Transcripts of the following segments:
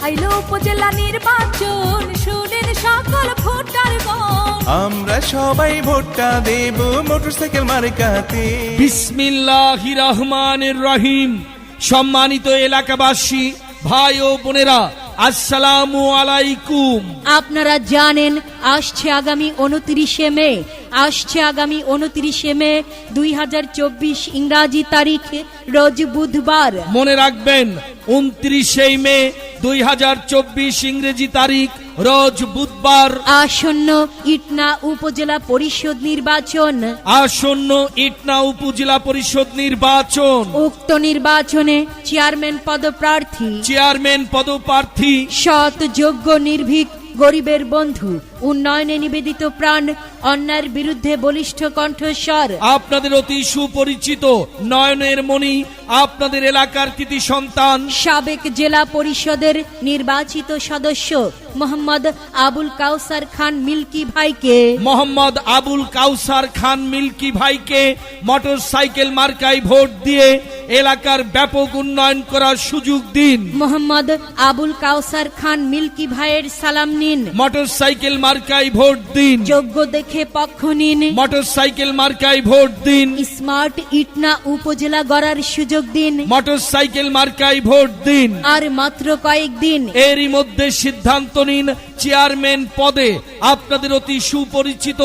আইলো উপজেলা নির্বাচন, শুনেন সকল ভোটারগণ, আমরা সবাই ভোটটা দেব মোটরসাইকেল মার্কাতে। বিসমিল্লাহির রহমানির রহিম। সম্মানিত এলাকাবাসী, ভাই ও বোনেরা, আসসালামু আলাইকুম। আপনারা জানেন আসছে আগামী 29শে মে, আসছে আগামী 29শে মে 2024 ইংরাজি তারিখ, রোজ বুধবার। মনে রাখবেন 29শে মে 2024 ইংরেজি তারিখ, রোজ বুধবার। আসন্ন ইটনা উপজেলা পরিষদ নির্বাচন, আসন্ন ইটনা উপজেলা পরিষদ নির্বাচন। উক্ত নির্বাচনে চেয়ারম্যান পদপ্রার্থী, চেয়ারম্যান পদপ্রার্থী, সৎ, যোগ্য, নির্ভীক, গরিবের বন্ধু, উন্নয়নে নিবেদিত প্রাণ, অন্যায়ের বিরুদ্ধে বলিষ্ঠ কণ্ঠস্বর, আপনাদের অতি সুপরিচিত নয়নের মণি, আপনাদের এলাকার কৃতি সন্তান, সাবেক জেলা পরিষদের নির্বাচিত সদস্য মোহাম্মদ আবুল কাউসার খান মিল্কি ভাইকে, মোহাম্মদ আবুল কাউসার খান মিল্কি ভাইকে মোটরসাইকেল মার্কায় ভোট দিয়ে এলাকার ব্যাপক উন্নয়ন করার সুযোগ দিন। মোহাম্মদ আবুল কাউসার খান মিল্কি ভাইয়ের সালাম নিন, মোটরসাইকেল মার্কায় ভোট দিন। যোগ্য দেখে পক্ষ নিন, মোটরসাইকেল মার্কায় ভোট দিন। স্মার্ট ইটনা উপজেলা গড়ার সুযোগ দিন, মোটরসাইকেল মার্কায় ভোট দিন। আর মাত্র কয়েকদিন। এরই মধ্যে সিদ্ধান্ত নিন চেয়ারম্যান পদে আপনাদের অতি সুপরিচিত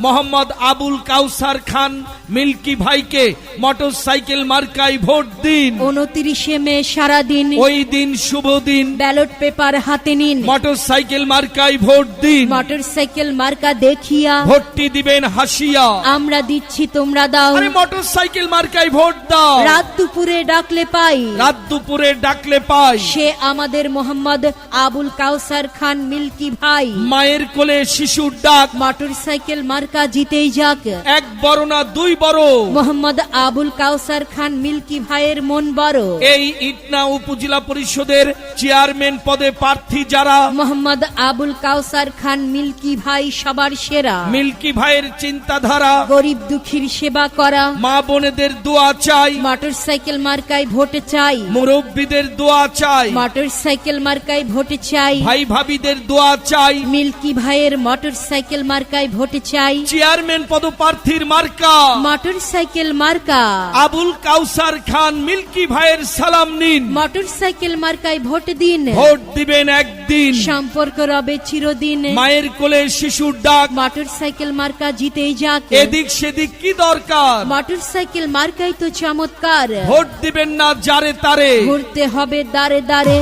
মোহাম্মদ আবুল কাউসার খান মিল্কি ভাইকে মোটরসাইকেল মার্কায় ভোট দিন। 29শে মে সারাদিন, ওই দিন শুভ দিন, ব্যালট পেপার হাতে নিন, মোটরসাইকেল মার্কায় ভোট দিন। মোটরসাইকেল মার্কা দেখিয়া ভোটটি দিবেন হাসিয়া, আমরা দিচ্ছি তোমরা দাও, আরে মোটরসাইকেল মার্কায় ভোট দাও। রাত দুপুরে ডাকলে পাই, রাত দুপুরে ডাকলে পাই, সে আমাদের মোহাম্মদ আবুল কাউসার খান মিল্কি ভাই। মায়ের কোলে শিশুর ডাক, মোটরসাইকেল মার্কা জিতেই যাক, এক বড় না দুই বড়, মোহাম্মদ আবুল কাউসার খান মিল্কি ভাইয়ের মন বড়। এই ইটনা উপজেলা পরিষদের চেয়ারম্যান পদে প্রার্থী যারা, মোহাম্মদ আবুল কাউসার খান মিল্কি ভাই সবার সেরা, মিল্কি ভাইয়ের চিন্তাধারা, গরিব দুঃখীর সেবা করা, মা বোনেদের দোয়া চাই, মোটরসাইকেল মার্কায় ভোট চাই, মুরব্বীদের দোয়া চাই, মোটরসাইকেল মার্কায় ভোট চাই, ভাই ভাবিদের দোয়া চাই, মিল্কি ভাইয়ের মোটরসাইকেল মার্কায় ভোট চাই, চেয়ারম্যান পদপ্রার্থীর মার্কা মোটরসাইকেল মার্কা। আবুল কাউসার খান মিল্কি ভাইয়ের সালাম নিন, মোটরসাইকেল মার্কায় ভোট দিন, ভোট দিবেন একদিন, সম্পর্ক রবে চিরদিন, মায়ের কোলে শিশুর ডাক, মোটরসাইকেল মার্কা জিতেই যাক, এদিক সেদিক কি দরকার, মোটরসাইকেল মার্কাই তো চমৎকার, ভোট দিবেন না যারে তারে, ঘুরতে হবে দাঁড়ে দাঁড়ে।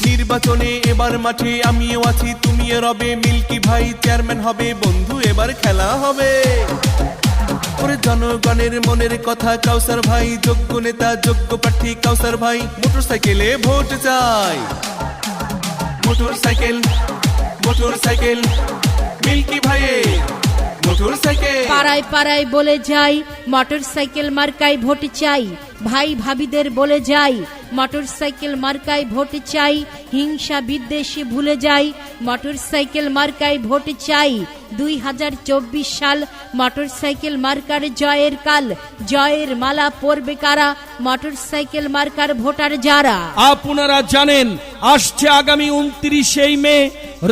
নির্বাচনে এবার মাঠে আমিও আছি, তুমিও রবে মিল্কি ভাই চেয়ারম্যান হবে, বন্ধু এবার খেলা হবে। ওরে জনগণের মনের কথা কাউসার ভাই, যোগ্য নেতা যোগ্য প্রার্থী কাউসার ভাই, মোটরসাইকেলে ভোট চাই। মোটরসাইকেল মোটরসাইকেল মিল্কি ভাইয়ের মোটরসাইকেল। পাড়ায় পাড়ায় বলে যাই মোটরসাইকেল মার্কায় ভোট চাই, ভাই ভাবিদের বলে যাই মোটরসাইকেল মার্কায় ভোট চাই, হিংসা বিদ্বেষে ভুলে যাই মোটরসাইকেল মার্কায় ভোট চাই। 2024 সাল মোটরসাইকেল মার্কার জয়ের কাল, জয়ের মালা পরবে কারা, মোটরসাইকেল মার্কার ভোটার যারা। আপনারা জানেন আসছে আগামী 29শে মে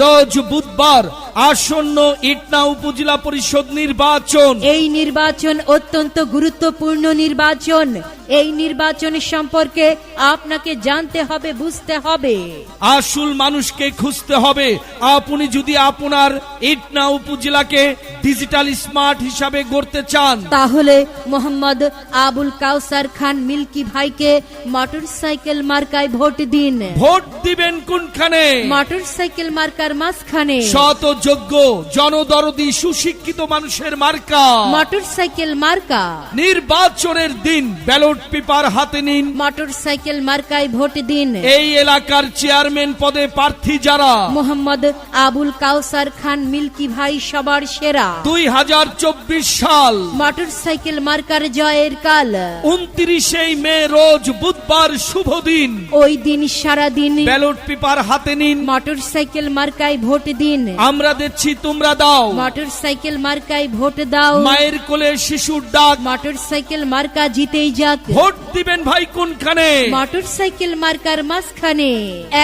রোজ বুধবার আসন্ন ইটনা উপজেলা পরিষদ নির্বাচন। এই নির্বাচন অত্যন্ত গুরুত্বপূর্ণ নির্বাচন, এই নির্বাচন সম্পর্কে আপনাকে জানতে হবে, বুঝতে হবে, আসল মানুষকে খুঁজতে হবে। আপনি যদি আপনার ইটনা উপজেলাকে ডিজিটাল স্মার্ট হিসাবে গড়তে চান, তাহলে মোহাম্মদ আবুল কাউসার খান মিল্কি ভাইকে মোটরসাইকেল মার্কায় ভোট দিন। ভোট দিবেন কোনখানে? মোটরসাইকেল মার্কার মাঝখানে, শত যোগ্য জনদরদি সুশিক্ষিত মানুষের মার্কা মোটরসাইকেল মার্কা। নির্বাচনের দিন ব্যালট পেপার হাতে নিন, মোটরসাইকেল মার্কায় ভোট দিন। এই এলাকার চেয়ারম্যান পদে প্রার্থী যারা, মোহাম্মদ আবুল কাউসার খান মিল্কি ভাই সবার সেরা। 2024 সাল মোটরসাইকেল মার্কার জয়ের কাল, 29শে মে রোজ বুধবার শুভ দিন, ওই দিন সারা দিন ব্যালট পেপার হাতে নিন। মোটরসাইকেল মার্কায় ভোট দিন। আমরা আমরা দিচ্ছি তোমরা দাও, মোটরসাইকেল মার্কায় ভোট দাও, মায়ের কোলে শিশুর ডাক, মোটরসাইকেল মার্কা জিতেই যাক, ভোট দিবেন ভাই কোনখানে, মোটরসাইকেল মার্কার মাঝখানে,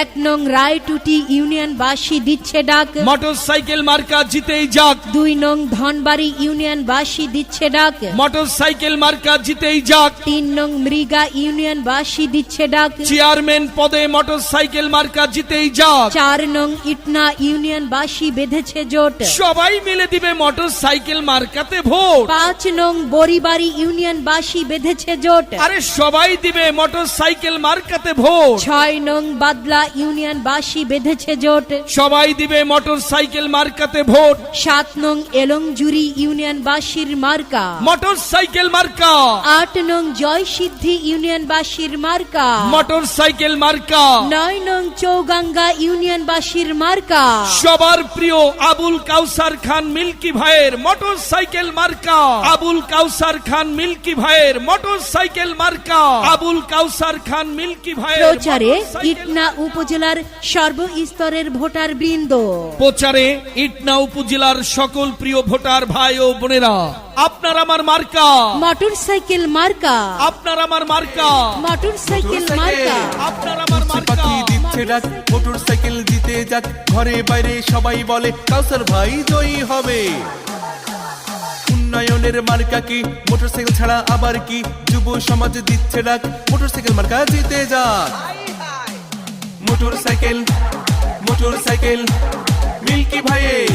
1 নং রায়টুটি ইউনিয়নবাসী দিচ্ছে ডাক, মোটরসাইকেল মার্কা জিতেই যাক, 2 নং ধনবাড়ি ইউনিয়নবাসী দিচ্ছে ডাক, মোটরসাইকেল মার্কা জিতেই যাক, 3 নং মৃগা ইউনিয়নবাসী দিচ্ছে ডাক, চেয়ারম্যান পদে মোটরসাইকেল মার্কা জিতেই যাক, 4 নং ইটনা ইউনিয়নবাসী বেঁধেছে জোট, সবাই মিলে দিবে মোটরসাইকেল মার্কাতে ভোট, 5 নং বরিবাড়ি ইউনিয়নবাসী বেঁধেছে জোট, আরে সবাই দিবে মোটরসাইকেল মার্কাতে ভোট, 6 নং বাদলা ইউনিয়নবাসী বেঁধেছে জোট, সবাই দিবে মোটরসাইকেল মার্কাতে ভোট, 7 নং এলংজুরি ইউনিয়নবাসীর মার্কা, মোটরসাইকেল মার্কা, 8 নং জয়সিদ্ধি ইউনিয়নবাসীর মার্কা, মোটরসাইকেল মার্কা, 9 নং চৌগাঙ্গা ইউনিয়নবাসীর মার্কা, সবার প্রিয় আবুল কাউসার খান মিল্কি ভাইয়ের মোটরসাইকেল মার্কা, আবুল কাউসার খান মিল্কি ভাইয়ের মোটরসাইকেল মার্কা, আবুল কাউসার খান মিল্কি ভাইয়ের প্রচারে মোটরসাইকেল- ইটনা উপজেলার সর্বস্তরের ভোটার বৃন্দ, প্রচারে ইটনা উপজেলার সকল প্রিয় ভোটার ভাই ও বোনেরা, আপনার আমার মার্কা, মোটরসাইকেল মার্কা, আপনার আমার মার্কা, মোটরসাইকেল মার্কা, আপনার আমার উড়ছে মার্কা, পাখি দিচ্ছে ডাক, মোটরসাইকেল জিতে যাক, ঘরে বাইরে সবাই বলে কাউসার ভাই জয়ী হবে। উন্নয়নের মার্কা কি, মোটরসাইকেল ছাড়া আবার কি, যুব সমাজ দিচ্ছে ডাক, মোটরসাইকেল মার্কা জিতে যাক। মোটরসাইকেল মোটরসাইকেল মিল্কি ভাইয়ের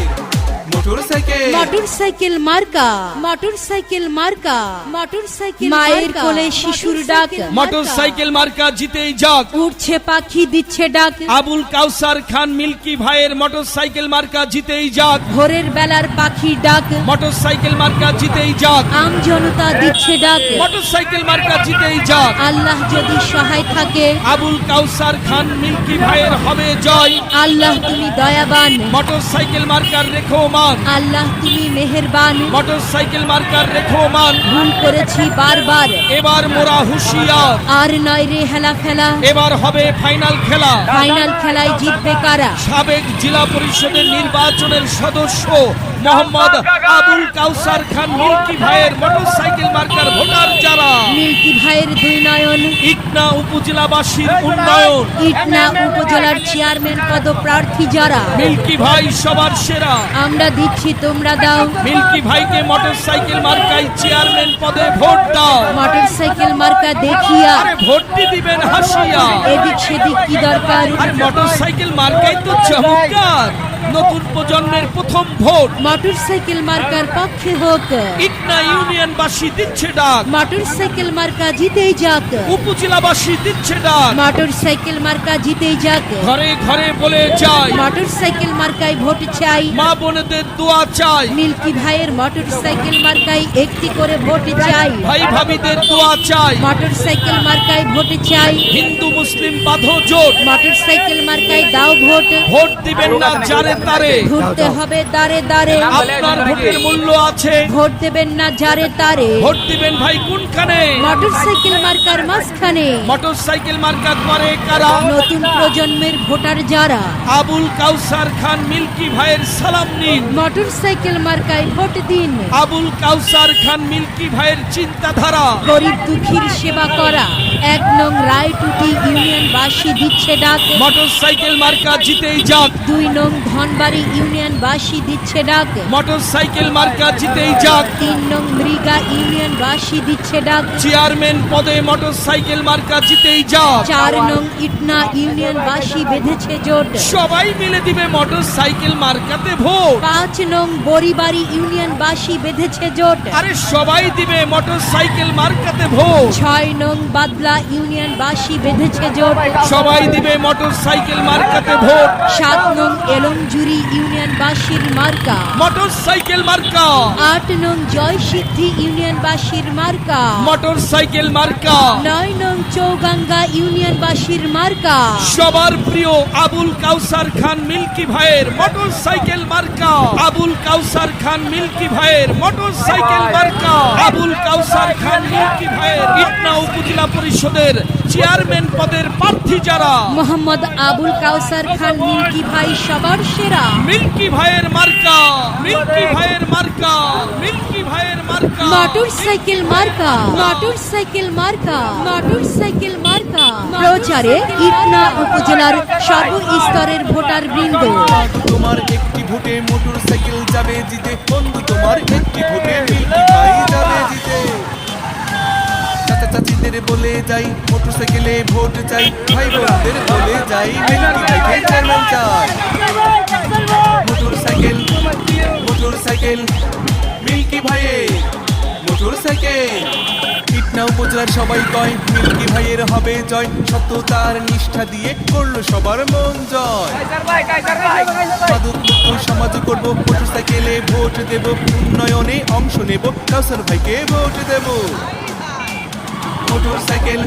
মোটরসাইকেল, মোটরসাইকেল মার্কা, মোটরসাইকেল মার্কা, মোটরসাইকেল মায়ের কোলে শিশুর ডাক, মোটরসাইকেল মার্কা জিতেই যাক, উড়ছে পাখি দিচ্ছে ডাক, আবুল কাউসার খান মিল্কি ভাইয়ের মোটরসাইকেল মার্কা জিতেই যাক, ভোরের বেলার পাখির ডাক, মোটরসাইকেল মার্কা জিতেই যাক, আম জনতা দিচ্ছে ডাক, মোটরসাইকেল মার্কা জিতেই যাক, আল্লাহ যদি সহায় থাকে, আবুল কাউসার খান মিল্কি ভাইয়ের হবে জয়, আল্লাহ তুমি দয়াবান, মোটরসাইকেল মার্কার রেখো মান, আল্লাহ তুমি মেহেরবান, মোটরসাইকেল মার্কার রেখো মান, ভুল করেছি বারবার, এবার মোরা হুঁশিয়ার, আর নয় রে হেলা ফেলা, এবার হবে ফাইনাল খেলা, ফাইনাল খেলায় জিতবে কারা, সাবেক জেলা পরিষদের নির্বাচনের সদস্য মোহাম্মদ আবুল কাউসার খান মিল্কি ভাইয়ের মোটরসাইকেল মার্কার ভোটার যারা, মিল্কি ভাইয়ের 2 নয়ন, ইটনা উপজেলাবাসীর উন্নয়ন, ইটনা উপজেলার চেয়ারম্যান পদপ্রার্থী যারা, মিল্কি ভাই সবার সেরা, আমরা দিচ্ছি তোমরা দাও, মিল্কি ভাইকে মোটরসাইকেল মার্কায় চেয়ারম্যান পদে ভোট দাও, মোটরসাইকেল মার্কা দেখিয়া, আরে ভোটটি দিবেন হাসিয়া, এদিক সেদিক কি দরকার, আরে মোটরসাইকেল মার্কাই তো চমৎকার, নতুন প্রজন্মের প্রথম ভোট, মোটরসাইকেল মার্কার পক্ষে হোক, ইটনা ইউনিয়নবাসী দিচ্ছে ডাক, মোটরসাইকেল মার্কা জিতেই যাক, উপজেলাবাসী দিচ্ছে ডাক, মোটরসাইকেল মার্কা জিতেই যাক, ঘরে ঘরে বলে যায়, মোটরসাইকেল মার্কায় ভোট চাই, মা বোনেদের দোয়া চাই, মিল্কি ভাইয়ের মোটরসাইকেল মার্কায় একটি করে ভোট চাই, ভাই ভাবিদের দোয়া চাই, মোটরসাইকেল মার্কায় ভোট চাই, হিন্দু মুসলিম বাঁধো জোট, মোটরসাইকেল মার্কায় দাও ভোট, ভোট দিবেন না যারে তারে, ঘুরতে হবে দাঁড়ে দাঁড়ে, আপনার ভোটের মূল্য আছে, ভোট দেবেন না যারে তারে, ভোট দিবেন ভাই কোনখানে, মোটরসাইকেল মার্কার মাঝখানে, মোটরসাইকেল মার্কা করে কারা, নতুন প্রজন্মের ভোটার যারা, আবুল কাউসার খান মিল্কি ভাইয়ের সালাম নিন, মোটরসাইকেল মার্কায় ভোট দিন, আবুল কাউসার খান মিল্কি ভাইয়ের চিন্তাধারা, গরিব দুঃখীর সেবা করা, 1 নং রায়টুটি ইউনিয়নবাসী দিচ্ছে ডাক, মোটরসাইকেল মার্কা জিতেই যাক, 2 নং ধনবাড়ি ইউনিয়নবাসী দিচ্ছে ডাক, মোটরসাইকেল মার্কা জিতেই যাক, 3 নং মৃগা ইউনিয়নবাসী দিচ্ছে ডাক, চেয়ারম্যান পদে মোটরসাইকেল মার্কা জিতেই যাক, 4 নং ইটনা ইউনিয়নবাসী বেঁধেছে জোট, সবাই মিলে দিবে মোটরসাইকেল মার্কাতে ভোট, 5 নং বরিবাড়ি ইউনিয়নবাসী বেঁধেছে জোট, আরে সবাই দিবে মোটরসাইকেল মার্কাতে ভোট, 6 নং বাদলা ইউনিয়নবাসী বেঁধেছে জোট, সবাই দিবে মোটরসাইকেল মার্কাতে ভোট, 7 নং এলংজুরি ইউনিয়নবাসীর মার্কা, মোটরসাইকেল মার্কা, 8 নং জয়সিদ্ধি ইউনিয়নবাসীর মার্কা, মোটরসাইকেল মার্কা, 9 নং চৌগাঙ্গা ইউনিয়নবাসীর মার্কা, সবার প্রিয় আবুল কাউসার খান মিল্কি ভাইয়ের মোটরসাইকেল মার্কা, আবুল কাউসার খান মিল্কি ভাইয়ের মোটরসাইকেল মার্কা, আবুল কাউসার খান মিল্কি ভাইয়ের ইটনা উপজেলা পরিষদের চেয়ারম্যান পদের প্রার্থী প্রার্থী যারা, মোহাম্মদ আবুল কাউসার খান মিল্কি ভাই সবার সেরা। মিল্কি ভাইয়ের মার্কা, মিল্কি ভাইয়ের মার্কা, মিল্কি ভাইয়ের মার্কা, মোটরসাইকেল মার্কা, মোটরসাইকেল মার্কা, মোটরসাইকেল মার্কা। প্রচারে ইটনা উপজেলার সর্বস্তরের ভোটার বৃন্দ। তোমার একটি ভোটে মোটরসাইকেল যাবে জিতে, বন্ধু তোমার একটি ভোটে মিল্কি ভাই যাবে জিতে। চাচা চাচিদের বলে যাই মোটরসাইকেলে ভোট চাই, ভাই বোনদের বলে যাই মিল্কি ভাইকে চেয়ারম্যান চাই। মোটরসাইকেল মোটরসাইকেল মিল্কি ভাইয়ে মোটরসাইকেল। ইটনা উপজেলার সবাই কয় মিল্কি ভাইয়ের হবে জয়, সত্যতার নিষ্ঠা দিয়ে করলো সবার মন জয়। মাদক মুক্ত সমাজ করব, মোটরসাইকেলে ভোট দেব, উন্নয়নে অংশ নেব, কাউসার ভাইকে ভোট দেব। মোটরসাইকেল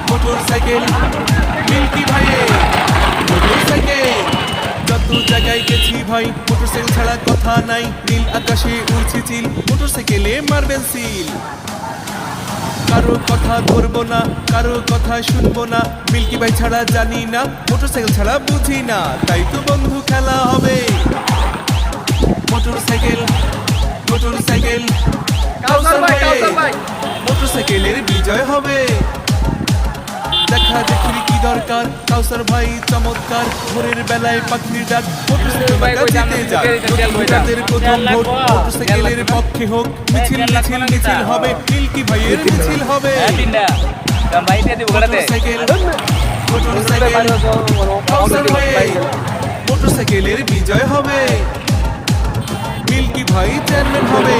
মোটরসাইকেল মিল্কি ভাইয়ে মোটরসাইকেল। যত জায়গায় গেছি ভাই মোটরসাইকেল ছাড়া কথা নাই, নীল আকাশে উড়ছে চিল, মোটরসাইকেলে মারবেন সিল। কারো কথা ধরবো না, কারো কথা শুনবো না, মিল্কি ভাই ছাড়া জানি না, মোটরসাইকেল ছাড়া বুঝি না, তাই তো বন্ধু খেলা হবে। মোটরসাইকেল মোটরসাইকেল কাউসার ভাই, মোটরসাইকেলের বিজয় হবে। দেখা দেখির কি দরকার, কাউসার ভাই চমৎকার, ভোরের বেলায় পাখির ডাক, মোটরসাইকেল মার্কা জিতে যাক। ভোটারদের প্রথম ভোট মোটরসাইকেলের পক্ষে হোক, মিছিল মিছিল মিছিল হবে, মিল্কি ভাইয়ের মিছিল হবে। মোটরসাইকেল মোটরসাইকেল কাউসার ভাই, মোটরসাইকেলের বিজয় হবে, মিল্কি ভাই চেয়ারম্যান হবে।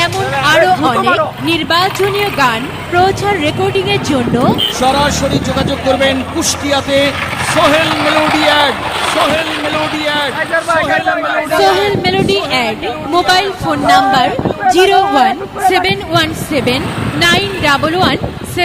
এমন আরো অনেক নির্বাচনীয় গান প্রচার রেকর্ডিং এর জন্য সরাসরি যোগাযোগ করবেন কুষ্টিয়াতে Sohel melody ad, Sohel melody ad, Sohel melody ad. Mobile phone number 017179111